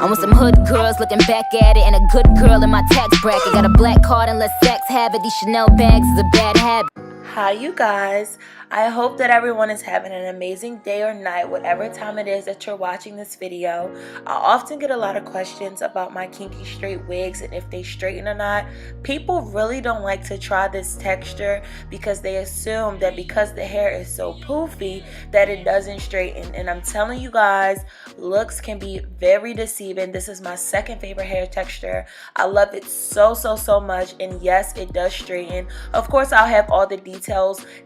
I want some hood girls looking back at it, and a good girl in my tax bracket. Got a black card and let sex have it. These Chanel bags is a bad habit. Hi you guys, I hope that everyone is having an amazing day or night, whatever time it is that you're watching this video. I often get a lot of questions about my kinky straight wigs and if they straighten or not. People really don't like to try this texture because they assume that because the hair is so poofy that it doesn't straighten, and I'm telling you guys, looks can be very deceiving. This is my second favorite hair texture. I love it so much, and yes, it does straighten. Of course, I'll have all the details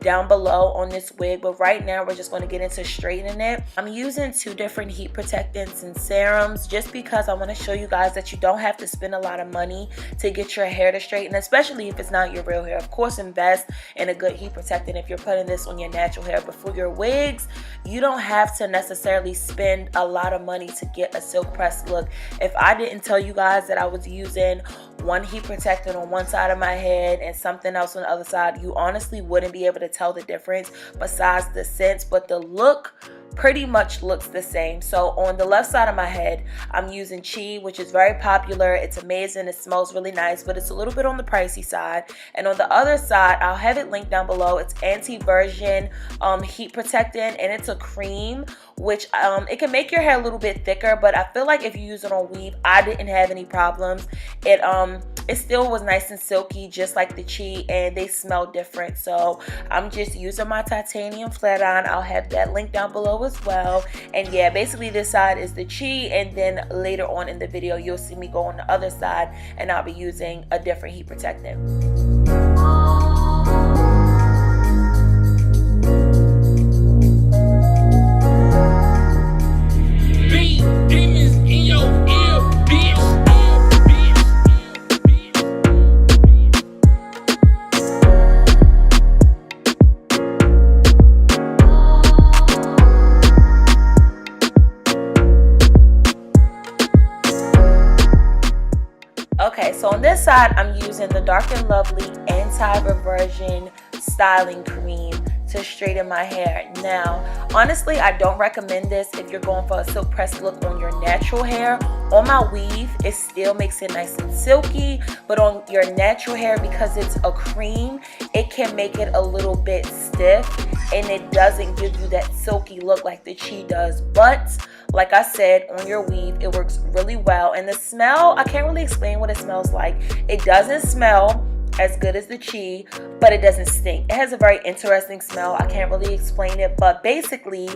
down below on this wig, but right now we're just going to get into straightening it. I'm using two different heat protectants and serums just because I want to show you guys that you don't have to spend a lot of money to get your hair to straighten, especially if it's not your real hair. Of course, invest in a good heat protectant if you're putting this on your natural hair, but for your wigs, you don't have to necessarily spend a lot of money to get a silk press look. If I didn't tell you guys that I was using one heat protectant on one side of my head and something else on the other side, you honestly wouldn't be able to tell the difference besides the scents, but the look pretty much looks the same. So on the left side of my head, I'm using Chi, which is very popular. It's amazing. It smells really nice, but it's a little bit on the pricey side. And on the other side, I'll have it linked down below. It's anti-version heat protectant, and it's a cream, which it can make your hair a little bit thicker, but I feel like if you use it on weave, I didn't have any problems. It still was nice and silky, just like the Chi, and they smell different. So I'm just using my titanium flat iron. I'll have that link down below as well. And yeah, basically this side is the Chi, and then later on in the video you'll see me go on the other side and I'll be using a different heat protectant. Okay, so on this side, I'm using the Dark and Lovely Anti-Reversion Styling Cream to straighten my hair. Now, honestly, I don't recommend this if you're going for a silk press look on your natural hair. On my weave, it still makes it nice and silky, but on your natural hair, because it's a cream, it can make it a little bit stiff, and it doesn't give you that silky look like the Chi does. But like I said, on your weave, it works really well. And the smell, I can't really explain what it smells like. It doesn't smell as good as the Chi, but it doesn't stink. It has a very interesting smell. I can't really explain it, but basically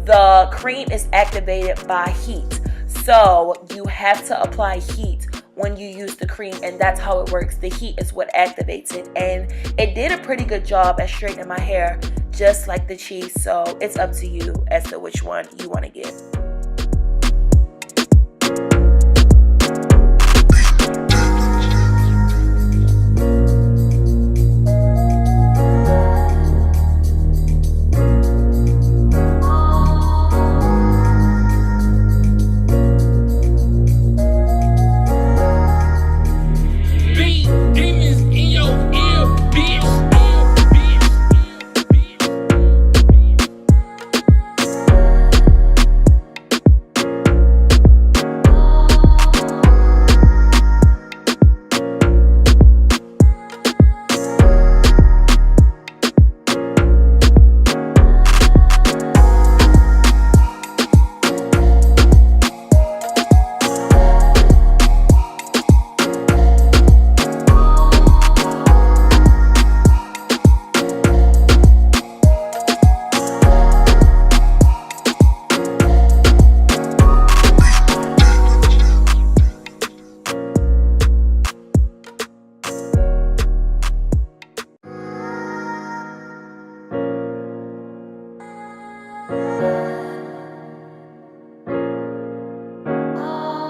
the cream is activated by heat. So you have to apply heat when you use the cream, and that's how it works. The heat is what activates it, and it did a pretty good job at straightening my hair just like the Chi. So it's up to you as to which one you want to get.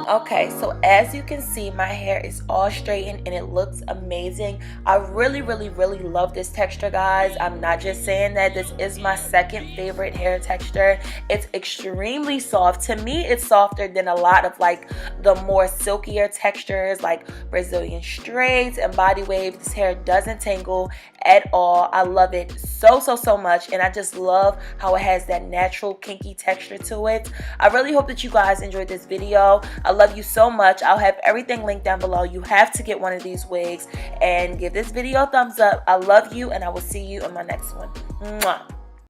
Okay, so as you can see, my hair is all straightened and it looks amazing. I really love this texture, guys. I'm not just saying that. This is my second favorite hair texture. It's extremely soft. To me, it's softer than a lot of like the more silkier textures like Brazilian straights and body waves. This hair doesn't tangle at all. I love it so much, and I just love how it has that natural kinky texture to it. I really hope that you guys enjoyed this video. I love love you so much. I'll have everything linked down below. You have to get one of these wigs, and give this video a thumbs up. I love you, and I will see you on my next one. Mwah.